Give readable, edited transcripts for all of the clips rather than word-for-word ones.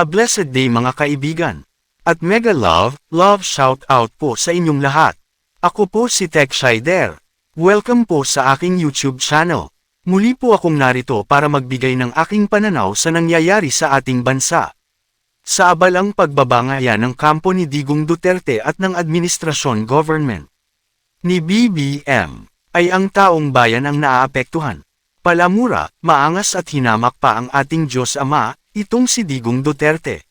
A blessed day mga kaibigan. At mega love shout out po sa inyong lahat. Ako po si Tech Shider. Welcome po sa aking YouTube channel. Muli po akong narito para magbigay ng aking pananaw sa nangyayari sa ating bansa. Sa abalang pagbabangaya ng kampo ni Digong Duterte at ng administrasyon government ni BBM, ay ang taong bayan ang naaapektuhan. Palamura, maangas at hinamak pa ang ating Diyos Ama, itong si Digong Duterte.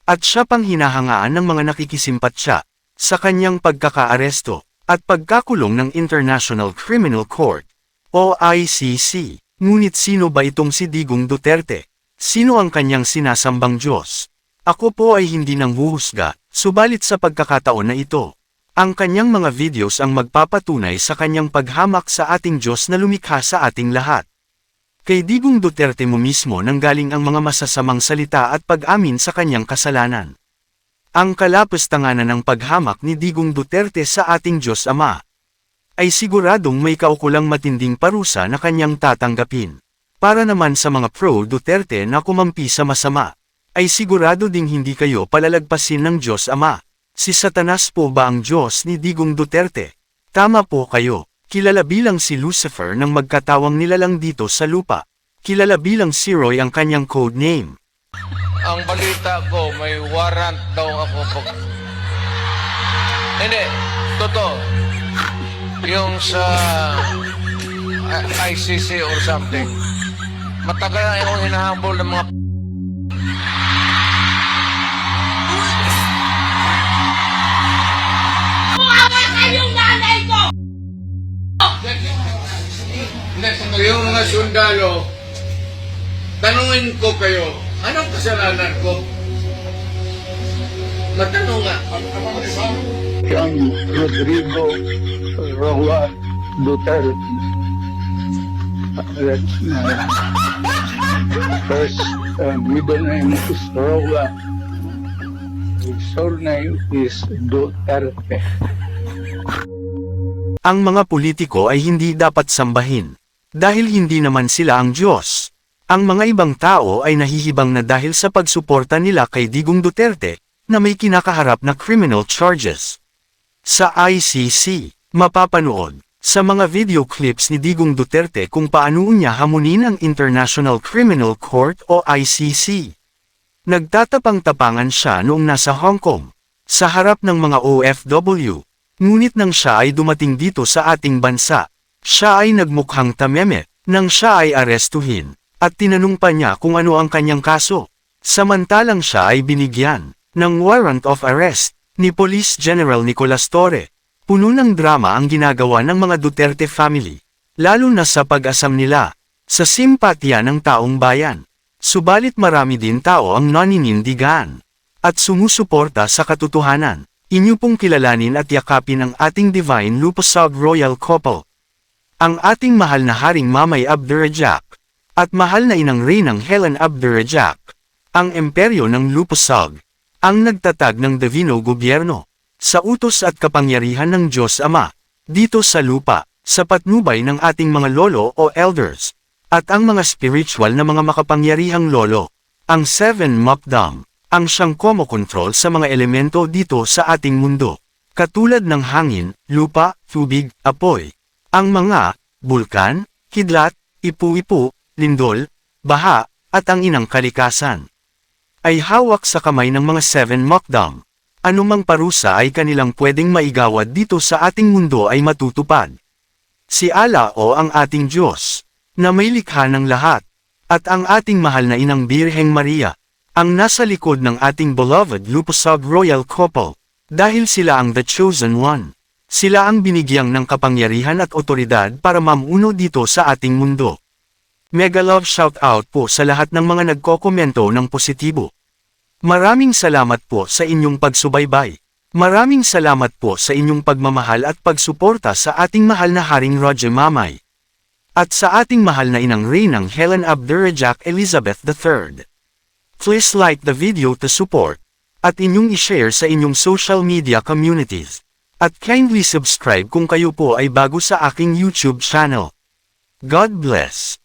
At siya pang hinahangaan ng mga nakikisimpatya sa kanyang pagkakaaresto at pagkakulong ng International Criminal Court o ICC. Ngunit sino ba itong si Digong Duterte? Sino ang kanyang sinasambang Diyos? Ako po ay hindi nang huhusga, subalit sa pagkakataon na ito, ang kanyang mga videos ang magpapatunay sa kanyang paghamak sa ating Diyos na lumikha sa ating lahat. Kay Digong Duterte mo mismo nanggaling ang mga masasamang salita at pag-amin sa kanyang kasalanan. Ang kalapastanganan ng paghamak ni Digong Duterte sa ating Diyos Ama ay siguradong may kaukulang matinding parusa na kanyang tatanggapin. Para naman sa mga pro-Duterte na kumampi sa masama, ay sigurado ding hindi kayo palalagpasin ng Diyos Ama. Si Satanas po ba ang Diyos ni Digong Duterte? Tama po kayo. Kilala bilang si Lucifer ng magkatawang nilalang dito sa lupa. Kilala bilang si Roy ang kanyang code name. Ang balita ko, may warrant daw ako pag... Hindi, totoo. Yung sa ICC or something. Matagal na akong hinahabol ng mga... Yung mga sundalo, tanungin ko kayo, anong kasalanan ko? Matanong nga. John Rodrigo Roa Duterte. That's my first middle name is Roa. His surname is Duterte. Ang mga politiko ay hindi dapat sambahin. Dahil hindi naman sila ang Diyos. Ang mga ibang tao ay nahihibang na dahil sa pagsuporta nila kay Digong Duterte, na may kinakaharap na criminal charges. Sa ICC, mapapanood sa mga video clips ni Digong Duterte kung paano niya hamunin ang International Criminal Court o ICC. Nagtatapang-tapangan siya noong nasa Hong Kong, sa harap ng mga OFW. Ngunit nang siya ay dumating dito sa ating bansa, siya ay nagmukhang tameme, nang siya ay arestuhin, at tinanong pa niya kung ano ang kanyang kaso. Samantalang siya ay binigyan ng warrant of arrest ni Police General Nicolas Torre. Puno ng drama ang ginagawa ng mga Duterte family, lalo na sa pag-asam nila sa simpatya ng taong bayan. Subalit marami din tao ang naninindigan at sumusuporta sa katotohanan. Inyo pong kilalanin at yakapin ang ating Divine Lupasag Royal Couple. Ang ating mahal na Haring Mamay Abdurrahjak at mahal na inang Reynang Helen Abdurrahjak, ang imperyo ng Lupasag, ang nagtatag ng Divino Gobyerno, sa utos at kapangyarihan ng Diyos Ama, dito sa lupa, sa patnubay ng ating mga lolo o elders, at ang mga spiritual na mga makapangyarihang lolo, ang Seven Mokdam, ang siyang komokontrol sa mga elemento dito sa ating mundo, katulad ng hangin, lupa, tubig, apoy, ang mga bulkan, kidlat, ipu-ipu, lindol, baha, at ang inang kalikasan, ay hawak sa kamay ng mga Seven Mokdam. Anumang parusa ay kanilang pwedeng maigawad dito sa ating mundo ay matutupad. Si Allah o ang ating Diyos, na may likha ng lahat, at ang ating mahal na inang Birheng Maria, ang nasa likod ng ating beloved Lupasag Royal Couple, dahil sila ang the chosen one. Sila ang binigyang ng kapangyarihan at otoridad para mamuno dito sa ating mundo. Mega love shout out po sa lahat ng mga nagkokomento ng positibo. Maraming salamat po sa inyong pagsubaybay. Maraming salamat po sa inyong pagmamahal at pagsuporta sa ating mahal na Haring Roger Mamay. At sa ating mahal na inang Reynang Helen Abdurrahjak Elizabeth III. Please like the video to support, at inyong i-share sa inyong social media communities. At kindly subscribe kung kayo po ay bago sa aking YouTube channel. God bless.